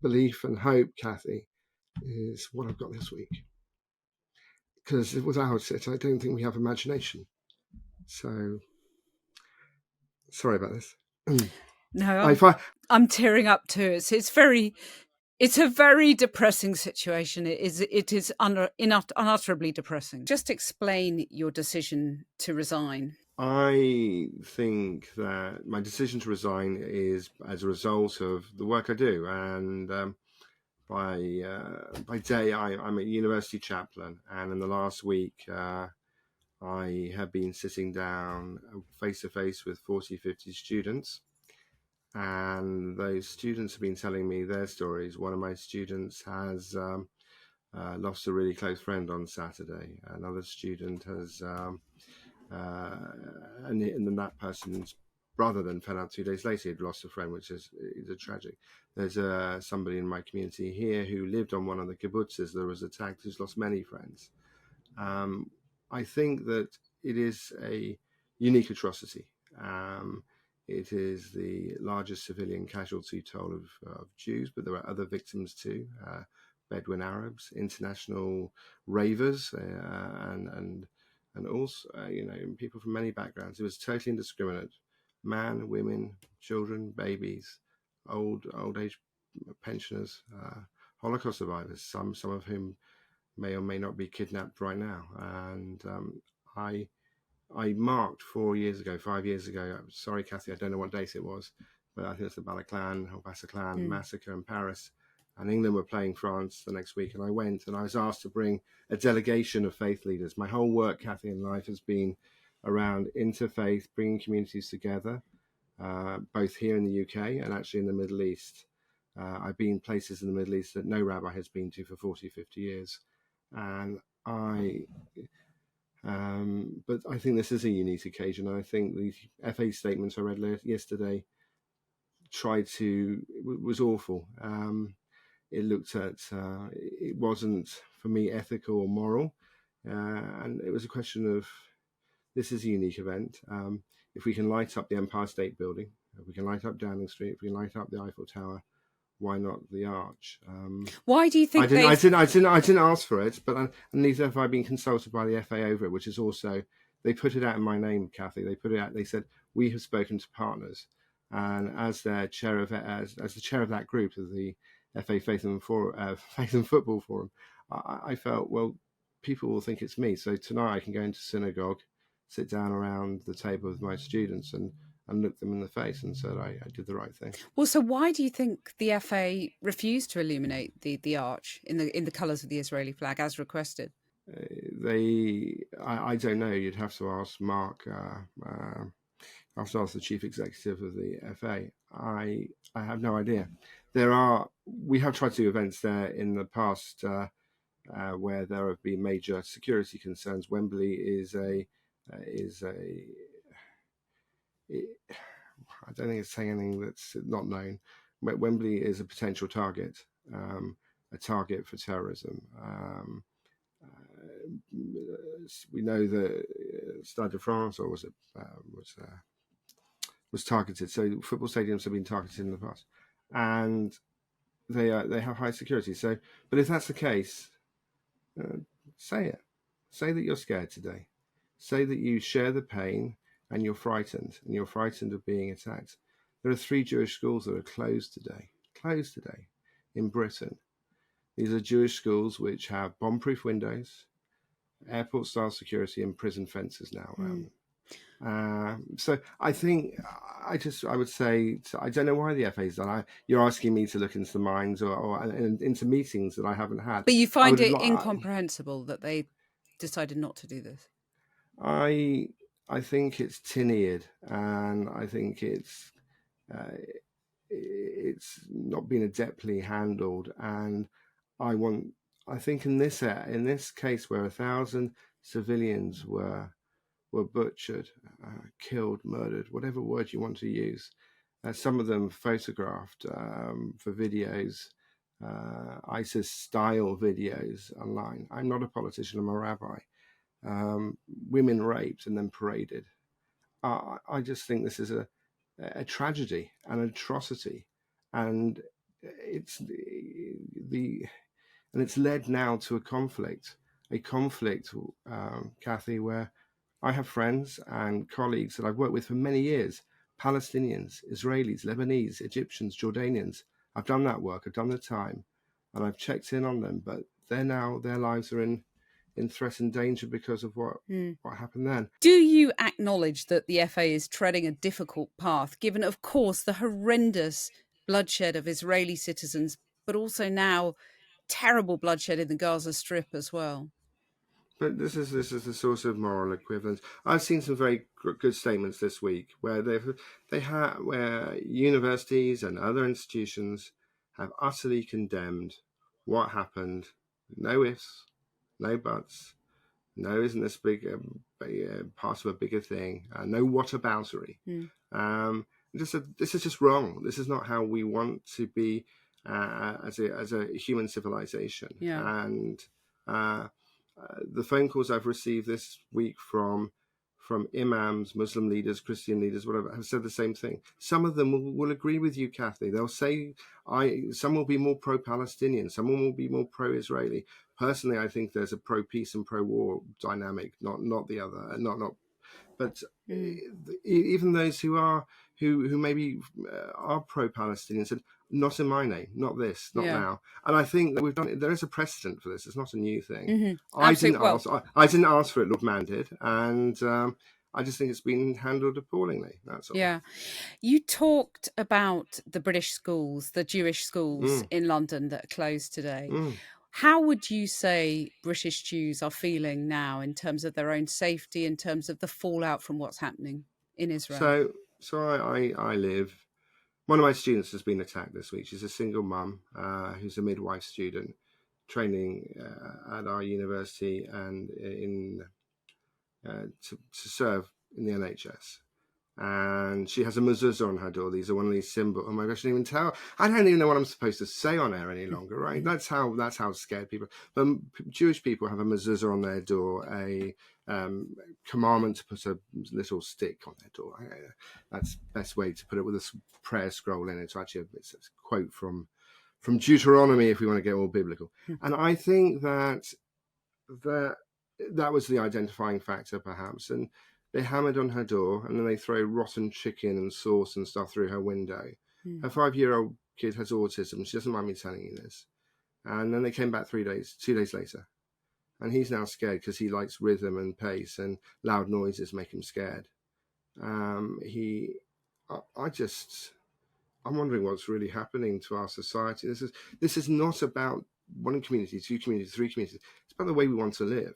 belief and hope, Cathy, is what I've got this week. Because without it, I don't think we have imagination. So, sorry about this. No, I'm tearing up too. It's a very depressing situation. It is unutterably depressing. Just explain your decision to resign. I think that my decision to resign is as a result of the work I do, and by day I'm a university chaplain, and in the last week I have been sitting down face to face with 40-50 students, and those students have been telling me their stories. One of my students has lost a really close friend on Saturday. Another student has and then that person's brother then found out 2 days later he'd lost a friend, which is a tragic. There's somebody in my community here who lived on one of the kibbutzes that was attacked, who's lost many friends. I think that it is a unique atrocity. It is the largest civilian casualty toll of Jews, but there are other victims too. Bedouin Arabs, international ravers, and also, people from many backgrounds. It was totally indiscriminate. Man, women, children, babies, old age pensioners, Holocaust survivors, some of whom may or may not be kidnapped right now. And I marked 5 years ago. Sorry, Cathy, I don't know what date it was, but I think it's the Bataclan massacre in Paris. And England were playing France the next week, and I went, and I was asked to bring a delegation of faith leaders. My whole work, Cathy, in life has been around interfaith, bringing communities together, both here in the UK and actually in the Middle East. I've been places in the Middle East that no rabbi has been to for 40, 50 years. And but I think this is a unique occasion. I think the FA statements I read yesterday was awful. It looked at, it wasn't, for me, ethical or moral. And it was a question of, this is a unique event. If we can light up the Empire State Building, if we can light up Downing Street, if we can light up the Eiffel Tower, why not the Arch? Why do you think I didn't ask for it, but neither have I been consulted by the FA over it, which is also, they put it out in my name, Cathy. They put it out, they said, we have spoken to partners. And as the chair of that group of the FA Faith and Football Forum, I felt, well, people will think it's me. So tonight I can go into synagogue, sit down around the table with my students and look them in the face and said I did the right thing. Well, so why do you think the FA refused to illuminate the arch in the colours of the Israeli flag as requested? I don't know. You'd have to ask Mark. I have to ask the chief executive of the FA. I have no idea. We have tried to do events there in the past where there have been major security concerns. Wembley is I don't think it's saying anything that's not known. Wembley is a potential target, a target for terrorism. We know that Stade de France, or was targeted. So football stadiums have been targeted in the past, and they have high security. So, but if that's the case, say it. Say that you're scared today. Say that you share the pain and you're frightened of being attacked. There are 3 Jewish schools that are closed today in Britain. These are Jewish schools which have bomb-proof windows, airport-style security, and prison fences now around them. So I think I would say, I don't know why the FA's done. You're asking me to look into the minds or into meetings that I haven't had. But you find it incomprehensible that they decided not to do this? I think it's tin-eared, and I think it's not been adeptly handled. And I think in this case where 1,000 civilians were butchered, killed, murdered, whatever word you want to use, some of them photographed for videos, ISIS-style videos online. I'm not a politician, I'm a rabbi. Women raped and then paraded. I just think this is a tragedy, an atrocity, and it's and it's led now to a conflict, Cathy, where I have friends and colleagues that I've worked with for many years, Palestinians, Israelis, Lebanese, Egyptians, Jordanians. I've done that work, I've done the time, and I've checked in on them, but their lives are in threat and danger because of what happened then. Do you acknowledge that the FA is treading a difficult path, given, of course, the horrendous bloodshed of Israeli citizens, but also now terrible bloodshed in the Gaza Strip as well? But this is the source of moral equivalence. I've seen some very good statements this week where where universities and other institutions have utterly condemned what happened. No ifs, no buts. No, isn't this part of a bigger thing? No whataboutery. This is just wrong. This is not how we want to be as a human civilization. Yeah. And the phone calls I've received this week from imams, Muslim leaders, Christian leaders, whatever, have said the same thing. Some of them will agree with you, Cathy. They'll say, some will be more pro-Palestinian, some will be more pro-Israeli. Personally, I think there's a pro-peace and pro-war dynamic, not the other, but even those who maybe are pro-Palestinian said, not in my name, not this, not now. And I think that we've done it. There is a precedent for this. It's not a new thing. I didn't ask for it. Lord Man did, and I just think it's been handled appallingly. That's all. Yeah. You talked about the British schools, the Jewish schools in London that are closed today. How would you say British Jews are feeling now in terms of their own safety, in terms of the fallout from what's happening in Israel? So I live. One of my students has been attacked this week. She's a single mum who's a midwife student training at our university and to serve in the NHS. And she has a mezuzah on her door. These are one of these symbols. Oh my gosh, I don't even tell. I don't even know what I'm supposed to say on air any longer, right? That's how scared people. But Jewish people have a mezuzah on their door, a commandment to put a little stick on their door. That's the best way to put it, with a prayer scroll in it. So actually, it's a quote from Deuteronomy, if we want to get all biblical. And I think that was the identifying factor, perhaps. And they hammered on her door, and then they throw rotten chicken and sauce and stuff through her window. Her 5-year-old kid has autism. She doesn't mind me telling you this. And then they came back 2 days later. And he's now scared because he likes rhythm and pace, and loud noises make him scared. I'm wondering what's really happening to our society. This is not about one community, two communities, three communities. It's about the way we want to live.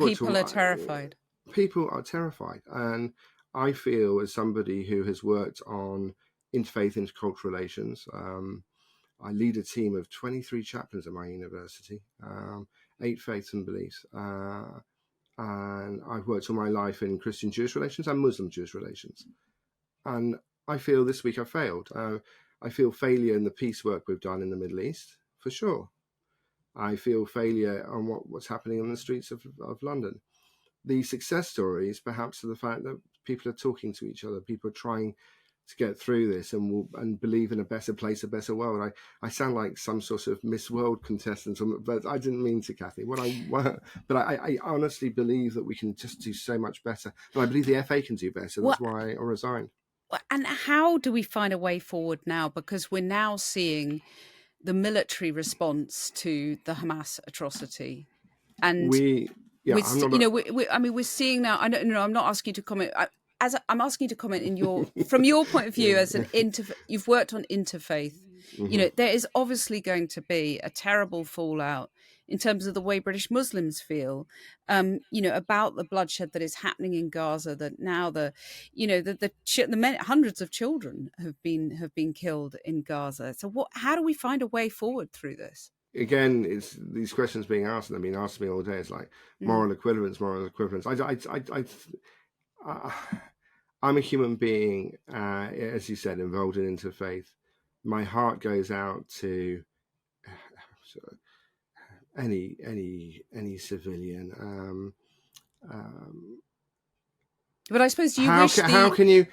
People are terrified. People are terrified. And I feel, as somebody who has worked on interfaith, intercultural relations, I lead a team of 23 chaplains at my university, 8 faiths and beliefs. And I've worked all my life in Christian Jewish relations and Muslim Jewish relations. And I feel this week I failed. I feel failure in the peace work we've done in the Middle East, for sure. I feel failure on what's happening on the streets of London. The success stories, perhaps, are the fact that people are talking to each other. People are trying to get through this and believe in a better place, a better world. I sound like some sort of Miss World contestant, but I didn't mean to, Cathy. But I honestly believe that we can just do so much better. And I believe the FA can do better. That's why I resigned. And how do we find a way forward now? Because we're now seeing the military response to the Hamas atrocity, and we're seeing now. I don't know. I'm not asking you to comment. I'm asking you to comment from your point of view as you've worked on interfaith. There is obviously going to be a terrible fallout in terms of the way British Muslims feel, about the bloodshed that is happening in Gaza. That now hundreds of children have been killed in Gaza. So how do we find a way forward through this? Again, it's these questions being asked, and they've been asked to me all day. It's like moral equivalence. I'm a human being, as you said, involved in interfaith. My heart goes out to any civilian. But I suppose how can you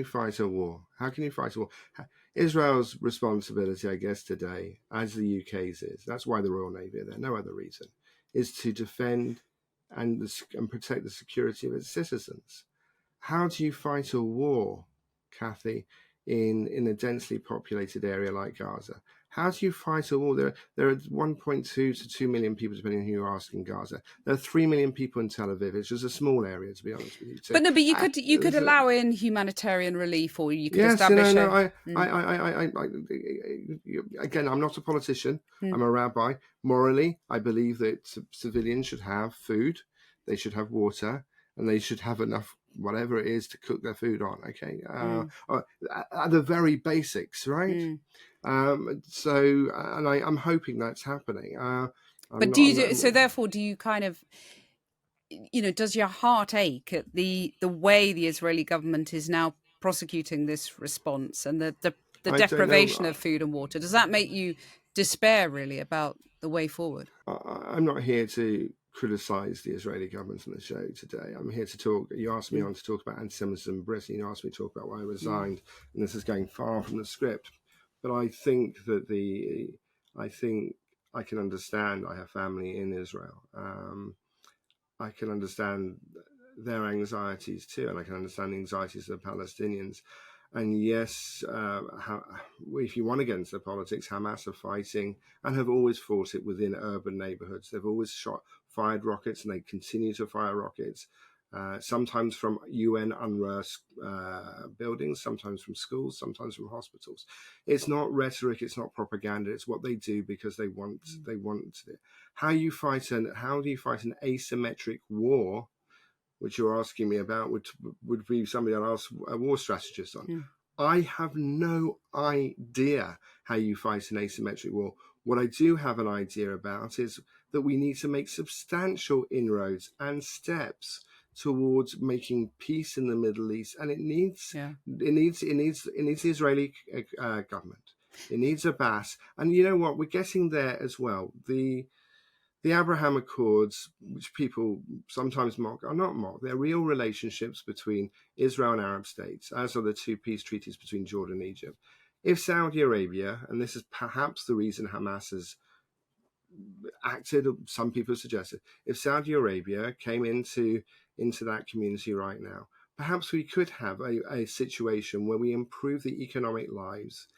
fight a war? How can you fight a war? Israel's responsibility, I guess, today, as the UK's is, that's why the Royal Navy are there, no other reason, is to defend and protect the security of its citizens. How do you fight a war, Cathy, in a densely populated area like Gaza? How do you fight a war? There are 1.2 to 2 million people, depending on who you ask, in Gaza. There are 3 million people in Tel Aviv. It's just a small area, to be honest with you. But you could allow in humanitarian relief, or you could establish. Again, I'm not a politician. I'm a rabbi. Morally, I believe that civilians should have food, they should have water, and they should have enough whatever it is to cook their food on. Okay, at the very basics, right? So, and I'm hoping that's happening. But therefore, do you kind of, does your heart ache at the way the Israeli government is now prosecuting this response and the deprivation of food and water? Does that make you despair, really, about the way forward? I'm not here to criticise the Israeli government on the show today. I'm here to talk. You asked me on to talk about anti-Semitism in Britain. You asked me to talk about why I resigned, and this is going far from the script. But I think that I can understand. I have family in Israel. I can understand their anxieties too, and I can understand the anxieties of the Palestinians. And yes, if you want to get into the politics, Hamas are fighting and have always fought it within urban neighborhoods. They've always fired rockets, and they continue to fire rockets, sometimes from UN UNRWA buildings, sometimes from schools, sometimes from hospitals. It's not rhetoric, it's not propaganda. It's what they do because they want it. How do you fight an asymmetric war, which you're asking me about, would be somebody I'd ask a war strategist on. I have no idea how you fight an asymmetric war. What I do have an idea about is that we need to make substantial inroads and steps towards making peace in the Middle East, and it needs the Israeli government. It needs Abbas, and you know what? We're getting there as well. The Abraham Accords, which people sometimes mock, are not mocked. They're real relationships between Israel and Arab states, as are the two peace treaties between Jordan and Egypt. If Saudi Arabia, and this is perhaps the reason Hamas has acted, some people have suggested, if Saudi Arabia came into that community right now, perhaps we could have a situation where we improve the economic lives,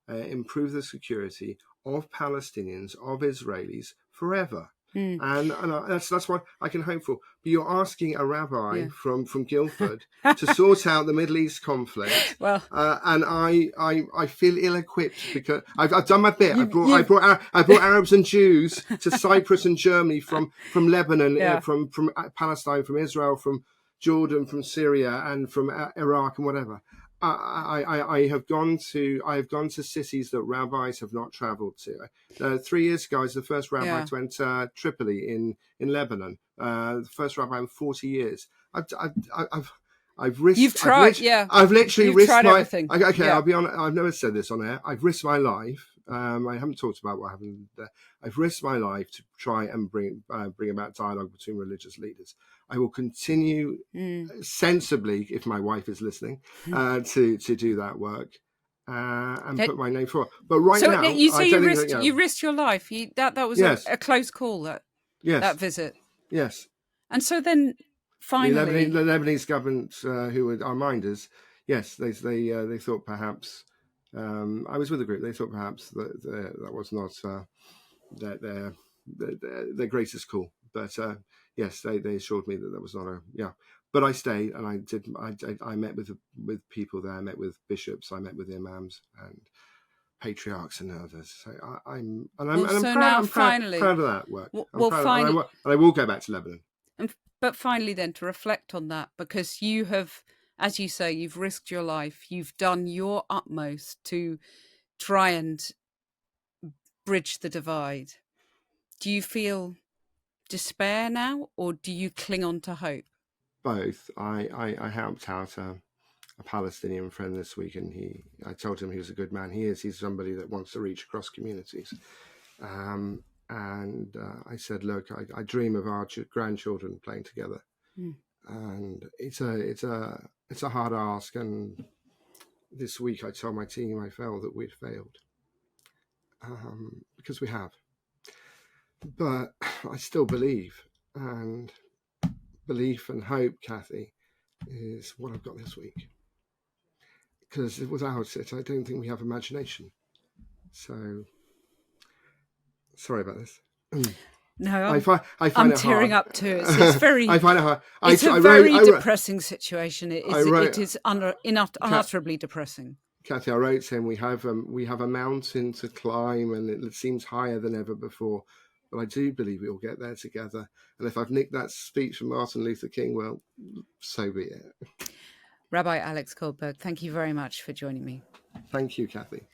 improve the security of Palestinians, of Israelis forever. And that's what I can hope for. But you're asking a rabbi from Guildford to sort out the Middle East conflict. Well, and I feel ill-equipped because I've done my bit. I brought Arabs and Jews to Cyprus and Germany from Lebanon, from Palestine, from Israel, from Jordan, from Syria, and from Iraq and whatever. I have gone to cities that rabbis have not travelled to. 3 years ago, I was the first rabbi to enter Tripoli in Lebanon. The first rabbi in 40 years. I've risked. You've tried, I've literally risked tried my. Everything. Okay, I'll be honest. I've never said this on air. I've risked my life. I haven't talked about what happened there. I've risked my life to try and bring about dialogue between religious leaders. I will continue sensibly, if my wife is listening, to do that work and put my name forward. But now, you say you risked your life. That was a close call. That visit. Yes. And so then finally, the Lebanese government, who were our minders, yes, they thought perhaps. I was with the group. They thought perhaps that was not their greatest call, but yes, they assured me that was not But I stayed, and I met with people there. I met with bishops. I met with imams and patriarchs and others. So I'm proud of that work. And I will go back to Lebanon. But finally, then, to reflect on that, because you have, as you say, you've risked your life. You've done your utmost to try and bridge the divide. Do you feel despair now, or do you cling on to hope? Both. I helped out a Palestinian friend this week, and I told him he was a good man. He's somebody that wants to reach across communities. And I said, look, I dream of our grandchildren playing together. And it's a hard ask, and this week I told my team I felt that we'd failed, because we have. But I still believe, and belief and hope, Cathy, is what I've got this week. Because without it, I don't think we have imagination. So, sorry about this. No, I find I'm it tearing hard. up too. It's very. I find it hard. It's a very depressing situation. It is unutterably depressing. Cathy, I wrote saying we have a mountain to climb, and it seems higher than ever before. But I do believe we will get there together. And if I've nicked that speech from Martin Luther King, well, so be it. Rabbi Alex Goldberg, thank you very much for joining me. Thank you, Cathy.